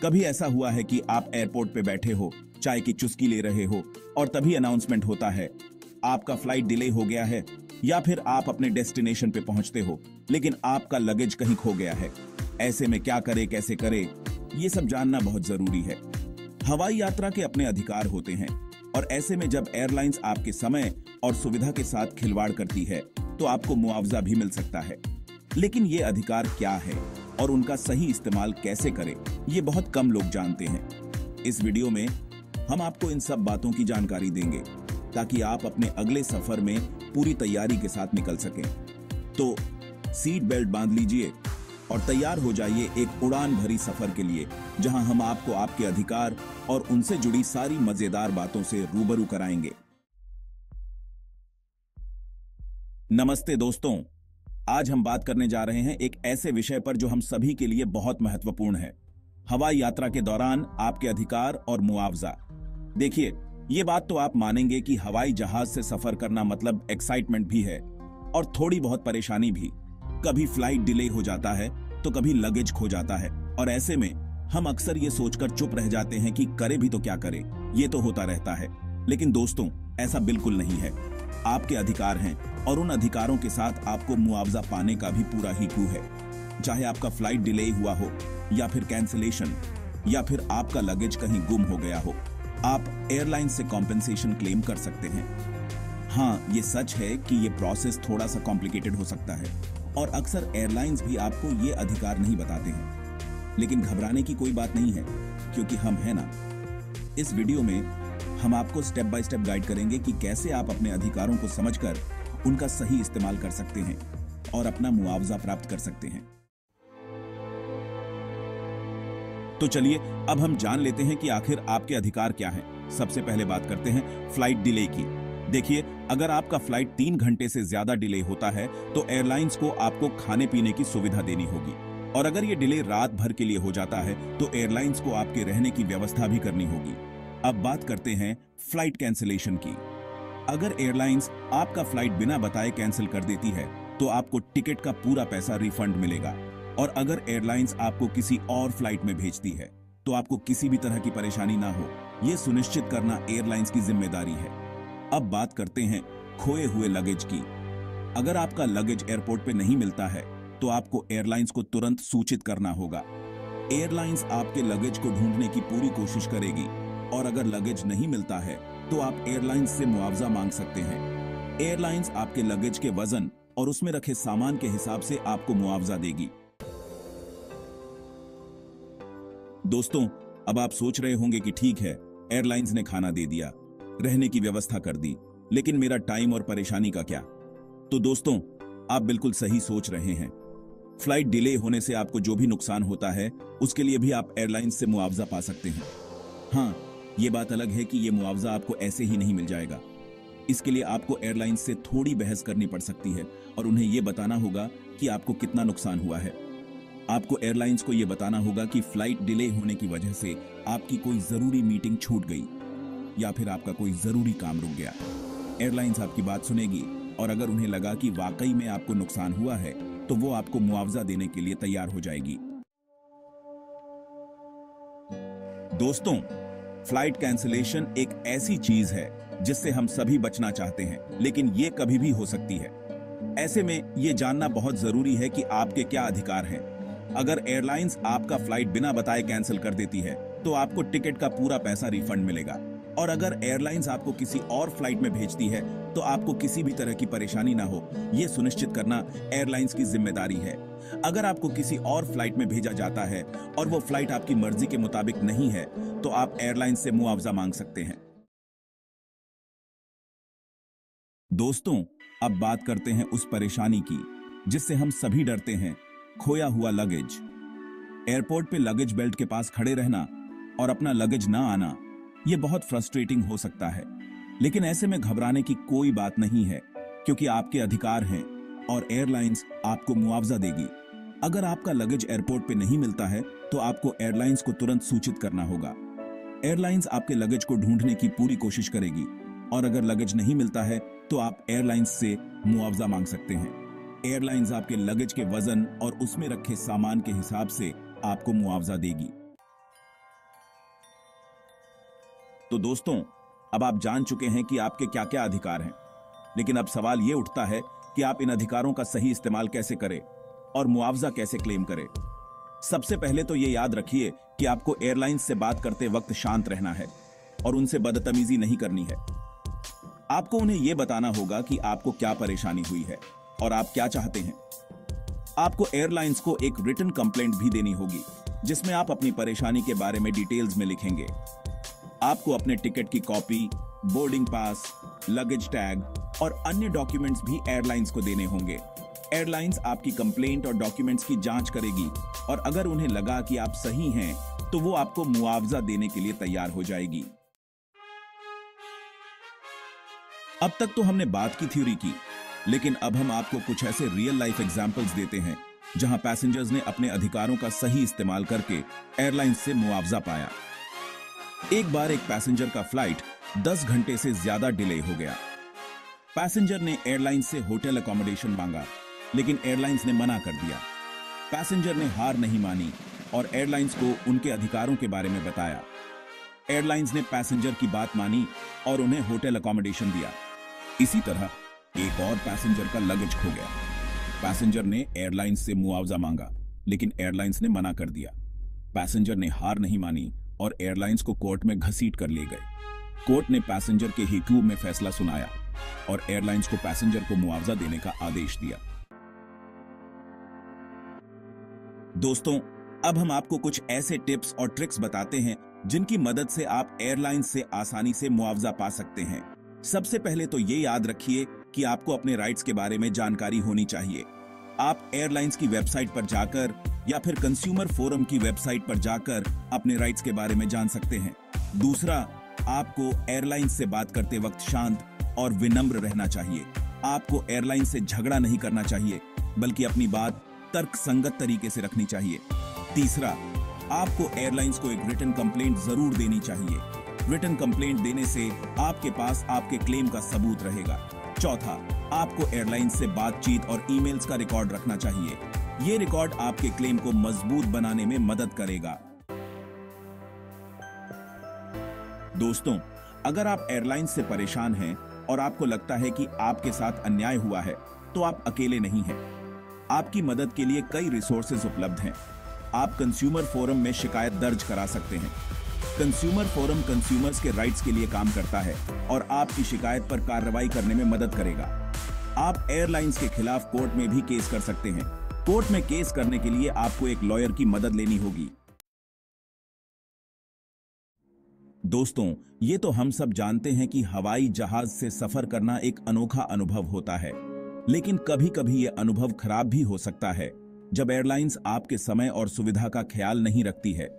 कभी ऐसा हुआ है कि आप एयरपोर्ट पे बैठे हो, चाय की चुस्की ले रहे हो और तभी अनाउंसमेंट होता है आपका फ्लाइट डिले हो गया है, या फिर आप अपने डेस्टिनेशन पे पहुंचते हो लेकिन आपका लगेज कहीं खो गया है। ऐसे में क्या करे, कैसे करे, ये सब जानना बहुत जरूरी है। हवाई यात्रा के अपने अधिकार होते हैं और ऐसे में जब एयरलाइंस आपके समय और सुविधा के साथ खिलवाड़ करती है तो आपको मुआवजा भी मिल सकता है। लेकिन ये अधिकार क्या है और उनका सही इस्तेमाल कैसे करें, ये बहुत कम लोग जानते हैं। इस वीडियो में हम आपको इन सब बातों की जानकारी देंगे ताकि आप अपने अगले सफर में पूरी तैयारी के साथ निकल सकें। तो सीट बेल्ट बांध लीजिए और तैयार हो जाइए एक उड़ान भरी सफर के लिए, जहां हम आपको आपके अधिकार और उनसे जुड़ी सारी मजेदार बातों से रूबरू कराएंगे। नमस्ते दोस्तों, आज हम बात करने जा रहे हैं एक ऐसे विषय पर जो हम सभी के लिए बहुत महत्वपूर्ण है, हवाई यात्रा के दौरान आपके अधिकार और मुआवजा। देखिए, ये बात तो आप मानेंगे कि हवाई जहाज से सफर करना मतलब एक्साइटमेंट भी है और थोड़ी बहुत परेशानी भी। कभी फ्लाइट डिले हो जाता है तो कभी लगेज खो जाता है और ऐसे में हम अक्सर ये सोचकर चुप रह जाते हैं कि करे भी तो क्या करें, ये तो होता रहता है। लेकिन दोस्तों, ऐसा बिल्कुल नहीं है। आपके अधिकार हैं और उन अधिकारों के साथ आपको मुआवजा पाने का भी पूरा ही क्लू है। चाहे आपका फ्लाइट डिले हुआ हो या फिर कैंसिलेशन या फिर आपका लगेज कहीं गुम हो गया हो, आप एयरलाइन से कॉम्पेंसेशन क्लेम कर सकते हैं। हाँ, ये सच है कि ये प्रोसेस थोड़ा सा कॉम्प्लिकेटेड हो सकता है और अक्सर एयरलाइंस भी आपको ये अधिकार नहीं बताते हैं। लेकिन घबराने की कोई बात नहीं है, क्योंकि हम हैं ना। इस वीडियो में हम आपको स्टेप बाय स्टेप गाइड करेंगे कि कैसे आप अपने अधिकारों को समझकर उनका सही इस्तेमाल कर सकते हैं और अपना मुआवजा प्राप्त कर सकते हैं। तो चलिए अब हम जान लेते हैं कि आखिर आपके अधिकार क्या हैं। सबसे पहले बात करते हैं फ्लाइट डिले की। देखिए, अगर आपका फ्लाइट 3 घंटे से ज्यादा डिले होता है तो एयरलाइंस को आपको खाने पीने की सुविधा देनी होगी, और अगर ये डिले रात भर के लिए हो जाता है तो एयरलाइंस को आपके रहने की व्यवस्था भी करनी होगी। अब बात करते हैं फ्लाइट कैंसिलेशन की। अगर एयरलाइंस आपका फ्लाइट बिना बताए कैंसिल कर देती है तो आपको टिकट का पूरा पैसा रिफंड मिलेगा, और अगर एयरलाइंस आपको किसी और फ्लाइट में भेजती है तो आपको किसी भी तरह की परेशानी ना हो, यह सुनिश्चित करना एयरलाइंस की जिम्मेदारी है। अब बात करते हैं खोए हुए लगेज की। अगर आपका लगेज एयरपोर्ट पे नहीं मिलता है तो आपको एयरलाइंस को तुरंत सूचित करना होगा। एयरलाइंस आपके लगेज को ढूंढने की पूरी कोशिश करेगी, और अगर लगेज नहीं मिलता है तो आप एयरलाइंस से मुआवजा मांग सकते हैं। एयरलाइंस आपके लगेज के वजन और उसमें रखे सामान के हिसाब से आपको मुआवजा देगी। दोस्तों, अब आप सोच रहे होंगे कि ठीक है, एयरलाइंस ने खाना दे दिया, रहने की व्यवस्था कर दी, लेकिन मेरा टाइम और परेशानी का क्या? तो दोस्तों, आप बिल्कुल सही सोच रहे हैं। फ्लाइट डिले होने से आपको जो भी नुकसान होता है उसके लिए भी आप एयरलाइंस से मुआवजा पा सकते हैं। हाँ, ये बात अलग है कि ये मुआवजा आपको ऐसे ही नहीं मिल जाएगा। इसके लिए आपको एयरलाइंस से थोड़ी बहस करनी पड़ सकती है और उन्हें यह बताना होगा कि आपको कितना नुकसान हुआ है। आपको एयरलाइंस को यह बताना होगा कि फ्लाइट डिले होने की वजह से आपकी कोई जरूरी मीटिंग छूट गई या फिर आपका कोई जरूरी काम रुक गया। एयरलाइंस आपकी बात सुनेगी और अगर उन्हें लगा कि वाकई में आपको नुकसान हुआ है तो वो आपको मुआवजा देने के लिए तैयार हो जाएगी। दोस्तों, फ्लाइट कैंसिलेशन एक ऐसी चीज है जिससे हम सभी बचना चाहते हैं, लेकिन ये कभी भी हो सकती है। ऐसे में ये जानना बहुत जरूरी है कि आपके क्या अधिकार हैं। अगर एयरलाइंस आपका फ्लाइट बिना बताए कैंसिल कर देती है तो आपको टिकट का पूरा पैसा रिफंड मिलेगा, और अगर एयरलाइंस आपको किसी और फ्लाइट में भेजती है तो आपको किसी भी तरह की परेशानी ना हो, यह सुनिश्चित करना एयरलाइंस की जिम्मेदारी है। अगर आपको किसी और फ्लाइट में भेजा जाता है और वो फ्लाइट आपकी मर्जी के मुताबिक नहीं है तो आप एयरलाइंस से मुआवजा मांग सकते हैं। दोस्तों, अब बात करते हैं उस परेशानी की जिससे हम सभी डरते हैं, खोया हुआ लगेज। एयरपोर्ट पे लगेज बेल्ट के पास खड़े रहना और अपना लगेज ना आना, यह बहुत फ्रस्ट्रेटिंग हो सकता है। लेकिन ऐसे में घबराने की कोई बात नहीं है, क्योंकि आपके अधिकार हैं और एयरलाइंस आपको मुआवजा देगी। अगर आपका लगेज एयरपोर्ट पे नहीं मिलता है तो आपको एयरलाइंस को तुरंत सूचित करना होगा। एयरलाइंस आपके लगेज को ढूंढने की पूरी कोशिश करेगी, और अगर लगेज नहीं मिलता है तो आप एयरलाइंस से मुआवजा मांग सकते हैं। एयरलाइंस आपके लगेज के वजन और उसमें रखे सामान के हिसाब से आपको मुआवजा देगी। तो दोस्तों, अब आप जान चुके हैं कि आपके क्या क्या अधिकार हैं, लेकिन अब सवाल यह उठता है कि आप इन अधिकारों का सही इस्तेमाल कैसे करें और मुआवजा कैसे क्लेम करें। सबसे पहले तो ये याद रखिए कि आपको एयरलाइंस से बात करते वक्त शांत रहना है और उनसे बदतमीजी नहीं करनी है। आपको उन्हें यह बताना होगा कि आपको क्या परेशानी हुई है और आप क्या चाहते हैं। आपको एयरलाइंस को एक रिटन कंप्लेंट भी देनी होगी, जिसमें आप अपनी परेशानी के बारे में डिटेल्स में लिखेंगे। आपको अपने टिकट की copy, boarding pass, luggage tag और अन्य डॉक्यूमेंट्स भी एयरलाइंस को देने होंगे। एयरलाइंस आपकी कंप्लेंट और डॉक्यूमेंट्स की जांच करेगी और अगर उन्हें लगा कि आप सही हैं, तो वो आपको मुआवजा देने के लिए तैयार हो जाएगी। अब तक तो हमने बात की थ्योरी की, लेकिन अब हम आपको कुछ ऐसे रियल लाइफ एग्जांपल्स देते हैं जहां पैसेंजर्स ने अपने अधिकारों का सही इस्तेमाल करके एयरलाइंस से मुआवजा पाया। एक बार एक पैसेंजर का फ्लाइट 10 घंटे से ज्यादा डिले हो गया। पैसेंजर ने एयरलाइंस से होटल अकोमोडेशन मांगा, लेकिन एयरलाइंस ने मना कर दिया। पैसेंजर ने हार नहीं मानी और एयरलाइंस को उनके अधिकारों के बारे में बताया। एयरलाइंस ने पैसेंजर की बात मानी और उन्हें होटल अकोमोडेशन दिया। इसी तरह एक और पैसेंजर का लगेज खो गया। पैसेंजर ने एयरलाइंस से मुआवजा मांगा, लेकिन एयरलाइंस ने मना कर दिया। पैसेंजर ने हार नहीं मानी और एयरलाइंस को कोर्ट में घसीट कर ले गए। कोर्ट ने पैसेंजर के हिकू में फैसला सुनाया और एयरलाइंस को पैसेंजर को मुआवजा देने का आदेश दिया। दोस्तों, अब हम आपको कुछ ऐसे टिप्स और ट्रिक्स बताते हैं जिनकी मदद से आप एयरलाइंस से आसानी से मुआवजा पा सकते हैं। सबसे पहले तो ये याद रखिए कि आपको अपने राइट्स के बारे में जानकारी होनी चाहिए। आप एयरलाइंस की वेबसाइट पर जाकर या फिर कंज्यूमर फोरम की वेबसाइट पर जाकर अपने राइट्स के बारे में जान सकते हैं। दूसरा, आपको एयरलाइंस से बात करते वक्त शांत और विनम्र रहना चाहिए। आपको एयरलाइंस से झगड़ा नहीं करना चाहिए, बल्कि अपनी बात तर्कसंगत तरीके से रखनी चाहिए। तीसरा, आपको एयरलाइंस को एक रिटन कंप्लेंट जरूर देनी चाहिए। रिटन कंप्लेंट देने से आपके पास आपके क्लेम का सबूत रहेगा। चौथा, आपको एयरलाइंस से बातचीत और ईमेल्स का रिकॉर्ड रखना चाहिए। ये रिकॉर्ड आपके क्लेम को मजबूत बनाने में मदद करेगा। दोस्तों, अगर आप एयरलाइंस से परेशान हैं और आपको लगता है कि आपके साथ अन्याय हुआ है, तो आप अकेले नहीं हैं। आपकी मदद के लिए कई रिसोर्सेज उपलब्ध हैं। आप कंज्यूमर फोरम में शिकायत दर्ज करा सकते हैं। कंज्यूमर फोरम कंज्यूमर्स के राइट्स के लिए काम करता है और आपकी शिकायत पर कार्रवाई करने में मदद करेगा। आप एयरलाइंस के खिलाफ कोर्ट में भी केस कर सकते हैं। कोर्ट में केस करने के लिए आपको एक लॉयर की मदद लेनी होगी। दोस्तों, ये तो हम सब जानते हैं कि हवाई जहाज से सफर करना एक अनोखा अनुभव होता है, लेकिन कभी-कभी ये अनुभव खराब भी हो सकता है जब एयरलाइंस आपके समय और सुविधा का ख्याल नहीं रखती है।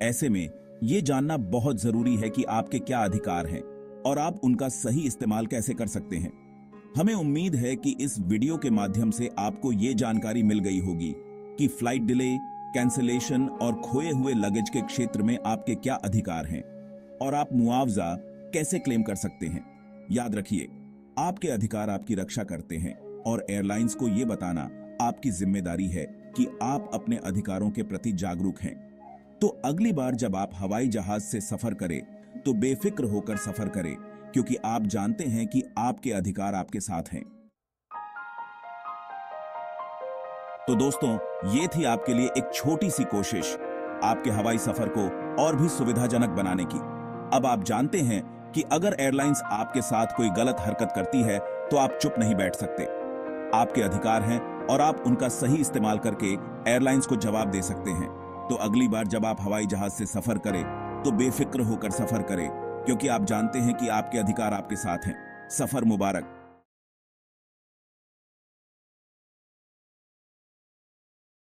ऐसे में ये जानना बहुत जरूरी है कि आपके क्या अधिकार हैं और आप उनका सही इस्तेमाल कैसे कर सकते हैं। हमें उम्मीद है कि इस वीडियो के माध्यम से आपको ये जानकारी मिल गई होगी कि फ्लाइट डिले, कैंसिलेशन और खोए हुए लगेज के क्षेत्र में आपके क्या अधिकार हैं और आप मुआवजा कैसे क्लेम कर सकते हैं। याद रखिए, आपके अधिकार आपकी रक्षा करते हैं और एयरलाइंस को यह बताना आपकी जिम्मेदारी है कि आप अपने अधिकारों के प्रति जागरूक हैं। तो अगली बार जब आप हवाई जहाज से सफर करें, तो बेफिक्र होकर सफर करें, क्योंकि आप जानते हैं कि आपके अधिकार आपके साथ हैं। तो दोस्तों, ये थी आपके लिए एक छोटी सी कोशिश आपके हवाई सफर को और भी सुविधाजनक बनाने की। अब आप जानते हैं कि अगर एयरलाइंस आपके साथ कोई गलत हरकत करती है, तो आप चुप नहीं बैठ सकते। आपके अधिकार हैं और आप उनका सही इस्तेमाल करके एयरलाइंस को जवाब दे सकते हैं। तो अगली बार जब आप हवाई जहाज से सफर करें, तो बेफिक्र होकर सफर करें, क्योंकि आप जानते हैं कि आपके अधिकार आपके साथ हैं। सफर मुबारक।